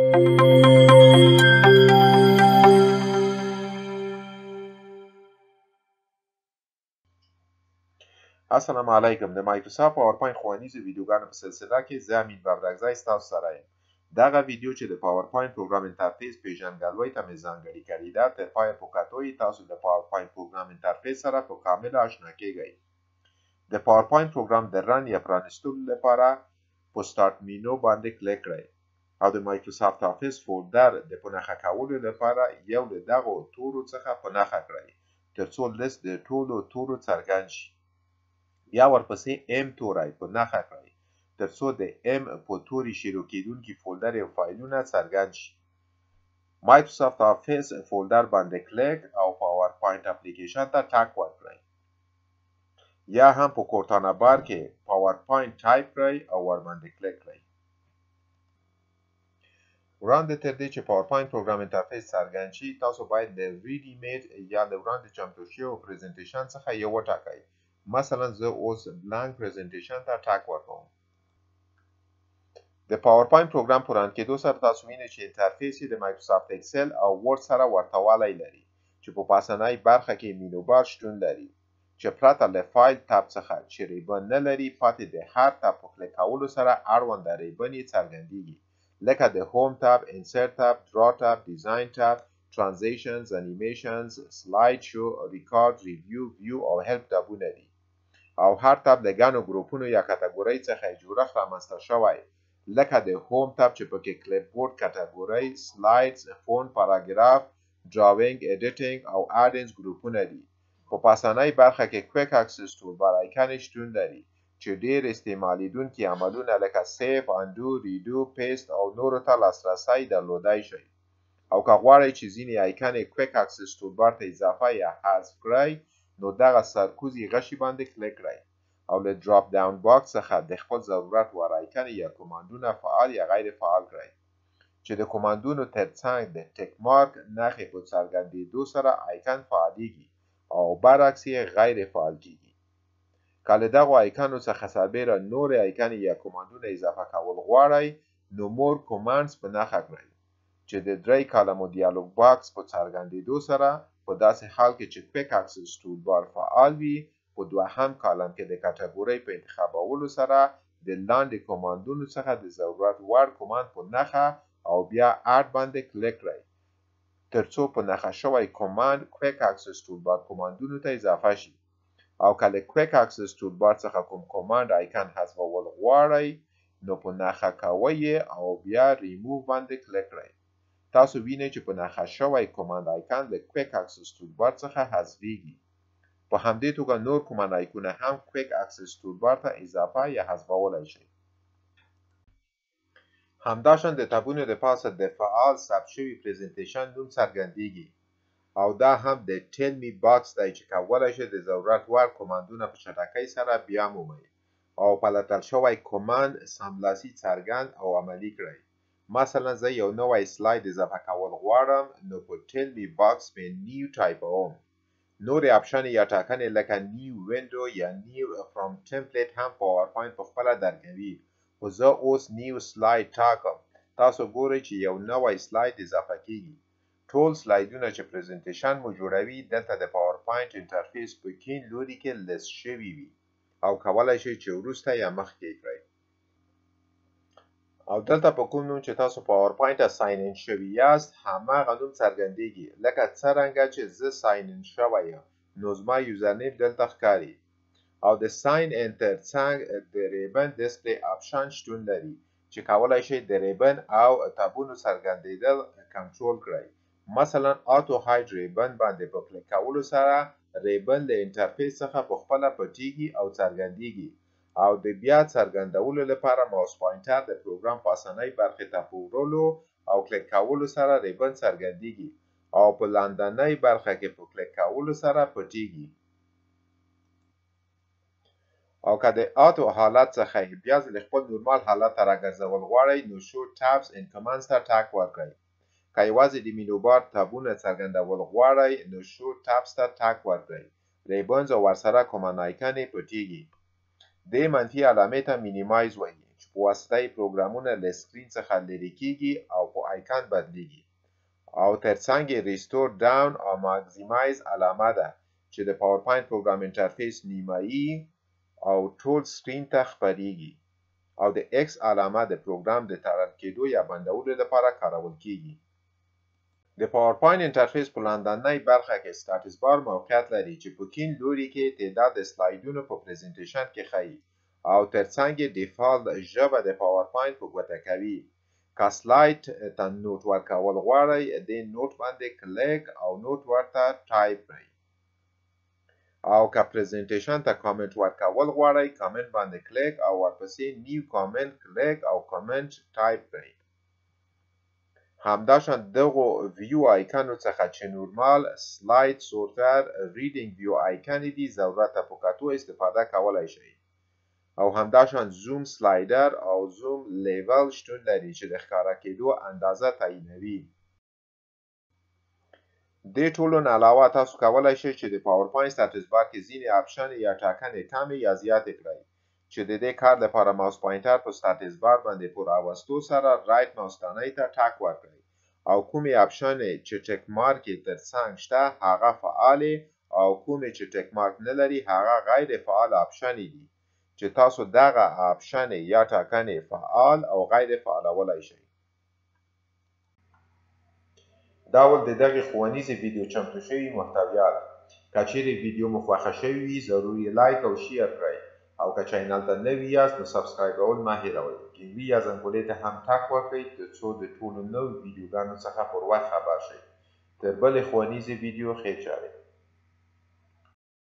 السلام علیکم. د مایکروسافت پاورپوینټ ښوونیزو ویډیوګانو په سلسله کې زه امین ببرکزی ستاسو سره یم. دغه ویډیو چې د پاورپوینټ پروګرام انټرفیس پیژندګلوۍ ته مې ځانګړې کړې ده، تر پایه په کتو یې تاسو د پاورپوینټ پروګرام انټرفیس سره په کامل آشنا کیږئ. د پاورپوینټ پروګرام د رن یا پرانیستلو لپاره په سټارټ مینو باندې کلیک کړئ او د مایکروسافت افیس فولډر د په نښه کولو لپاره یو له دغو تورو څخه په نښه کړئ ترڅو لیست د ټولو تورو څرګند شي. بیا ورپسې ام توری په نښه کړئ ترڅو د ام په توري شروع کیدونکي فولډر او فایلونه څرګند شي. مایکروسافت افیس فولډر باندې کلیک او پاورپوینټ اپلیکیشن ته ټک ورکړئ. یا هم په کورتانا بار کې پاورپوینټ ټایپ کړئ او ورباندې کلیک کړئ. وړاندې تر دې چې پاورپوینټ پروګرام انټرفیس څرګند شي، تاسو باید د ریډي میډ یا د وړاندې چمتو شوي پریزنټیشن څخه یو وټاکئ. مثلا زه اوس بلانک پریزنټیشن ته ټک ورکوم. د پاورپوینټ پروګرام په ران کېدو سره تاسو وینئ چې انټرفیس یې د مایکروسافت اکسل او ورډ سره ورته لري چې په پاسنۍ برخه کې مینو بار شتون لري چې پرته له فایل تاب څخه چې ریبن نه لري، پاتې د هر تاب په کلیک کولو سره اړونده ریبن یې څرګندیږي، لکه د هوم تاب، انسرت تاب، درا تاب، ډیزاین تاب، ترانزیشنز، انیمیشنز، سلاید شو، ریکارډ، ریویو، ویو او هیلپ تابونه دي. او هر تاب د ګڼو ګروپونو یا کټګورۍ څخه جوړښت رامنځته شوی، لکه د هوم تاب چې پکې کلیپ بورډ کټګورۍ، سلایډز، فونټ، پاراګراف، ډراونګ، ایډیټینګ او اډینز ګروپونه دي. په پاسنۍ برخه کې کویک اکسس ټولبار آیکن شتون لري چې ډیر استعمالیدونکي عملونه لکه سیف، انډو، ریډو، پیسټ او نورو ته لاسرسی درلودای شي. او که غواړئ چې ځینې آیکن کویک اکسس ټولبار ته اضافه یا حذف کړئ، نو دغه سرکوزي غشي باندې کلیک کړئ او له ډراپ ډاون باکس څخه د خپل ضرورت وړ آیکن یا کوماندونه فعال یا غیر فعال کړئ چې د کوماندونو ترڅنګ د ټیک مارک نښې په څرګندېدو سره آیکن فعالیږي او برعکس یې غیر فعال کیږي. که له دغو آیکنو څخه سربیره نور آیکن یا کوماندونه اضافه کول غواړئ، نو مور کوماندز په نښه کړئ چې د 3 کالمو دیالوګ باکس په څرګندېدو سره په داسې حال کې چې کویک اکسس ټولبار فعال وي، په دوهم کالم کې د کټګورۍ په انتخابولو سره د لاندې کوماندونو څخه د ضرورت وړ کوماند په نښه او بیا اډ باندې کلیک کړئ ترڅو په نښه شوی کوماند کویک اکسس ټولبار کوماندونو ته اضافه شي. او که له کویک اکسس ټولبار څخه کوم کوماند آیکن حذفول غواړئ، نو په نښه کوئ او بیا ریموو باندې کلیک کړئ. تاسو وینئ چې په نښه شوی کوماند آیکن له کویک اکسس ټولبار څخه حذفیږي. په همدې توګه نور کوماند آیکونه هم کویک اکسس ټولبار ته اضافه یا حذفولای شئ. همداشان د تابونو د پاسه د فعال ثبت شوي پریزنټیشن نوم څرګندیږي او دا هم د ټیل می باکس دی چې کولی شئ د ضرورت وړ کوماندونه په چټکۍ سره بیا مومئ او پلټل شوی کوماند سملاسي څرګند او عملي کړئ. مثلا زه یو نوی سلاید اضافه کول غواړم، نو په ټیل می باکس مې نیو ټایپوم. نورې اپشن یا ټاکنې لکه نیو وینډو یا نیو فرام ټمپلیټ هم پاورپوینټ په خپله درکوي، خو زه اوس نیو سلاید ټاکم. تاسو ګورئ چې یو نوی سلاید اضافه کیږي. ټول سلایدونه چې پریزنټیشن مو جوړوي دلته د پاورپوینټ انټرفیس په کیڼ لوري کې لیست شوي وي او کولی شئ چې وروسته یا مخکې کړئ. او دلته په کوم نوم چې تاسو پاورپوینټ ته ساین ان شوي یاست هماغه نوم څرګندیږي، لکه څرنګه چې زه ساین ان شوی یم نو زما یوزرنیم دلته ښکاري. او د ساین ان ترڅنګ د ریبن ډسپلی آپشن شتون لري چې کولی شئ د ریبن او تابونو څرګندېدل کنټرول کړئ. مثلا آتو هاید ریبن باندې په کلیک کولو سره ریبن له انټرفیس څخه په خپله پټیږي او څرګندیږي، او د بیا څرګندولو لپاره ماوس پوینټر د پروګرام پاسنۍ برخې ته په وړلو او کلیک کولو سره ریبن څرګندیږي او په لاندنۍ برخه کې په کلیک کولو سره پټیږي. او که د آتو حالت څخه بیا ځل خپل نورمال حالت ته راګرځول غواړئ، نو شو ټابز ان کمانډز ته ټک ورکړئ. که یوازې د مینو بار تابونه څرګندول غواړئ، نو شو ټابز ته ټک ورکړئ. ریبنز او ورسره کوماند آیکن پټیږي. دې منفي علامې ته مینیمایز وایي چې په واسطه یې پروګرامونه له سکرین څخه لرې کیږي او په آیکن بدلیږي او ترڅنګ ریستور ډاون او ماکسیمایز علامه ده چې د پاورپوینټ پروګرام انټرفیس نیمایي او ټول سکرین ته خپریږي او د ایکس علامه د پروګرام د تړل کېدو یا بندولو لپاره کارول کیږي. د پاورپوینټ انټرفیس په لاندنۍ برخه کې سټاتس بار موقعیت لري چې په کیڼ لوري کې تعداد د سلایډونو په پریزنټیشن کې ښیي او ترڅنګ یې ډیفالت ژبه د پاورپوینټ په ګوته کوي. که سلایډ ته نوټ ورکول غواړئ د نوټ باندې کلیک او نوټ ورته ټایپ کړئ او که پریزنټیشن ته کامنټ ورکول غواړئ کامنټ باندې کلیک او ورپسې نیو کامنټ کلیک او کامنټ ټایپ کړئ. همداشان دغو ویو آیکنو څخه چې نورمال سلاید سورټر ریډینګ ویو آیکن دي ضرورت په کتو استفاده کولای شئ او همداشان زوم سلایډر او زوم لیول شتون لري چې د ښکاره کېدو اندازه تعیینوي. دې ټولو نه علاوه تاسو کولای شئ چې د پاورپوینټ سټاتس بار کې ځینې اپشن یا ټاکنې کمې یا زیاتې کړئ چې د دې کار لپاره ماوس پوینټر په سټاتس بار باندې په راوستو سره رایټ ماوس تڼۍ ته ټک ورکړئ او کومې اپشنې چې ټک مارک یې ترڅنګ شته هغه فعالې او کومې چې ټک مارک نه لري هغه غیر فعال اپشنې دي چې تاسو دغه اپشنې یا ټاکنې فعال او غیر فعالولای شئ. دا ول د دغه ښوونیزې ویډیو چمتو شوي محتویات. که چیرې ویډیو مو خوښه شوې وي ضروري لایک او شیر کړئ او که چینل ته نوي یاست نو سبسکرایبول مه هیروئ. ګنګوي یا زنګولې ته هم ټک وکړئ ترڅو د ټولو نوو ویډیوګانو څخه پر وخت خبر شئ. تر بلې ښوونیزې ویډیو ښې چارې.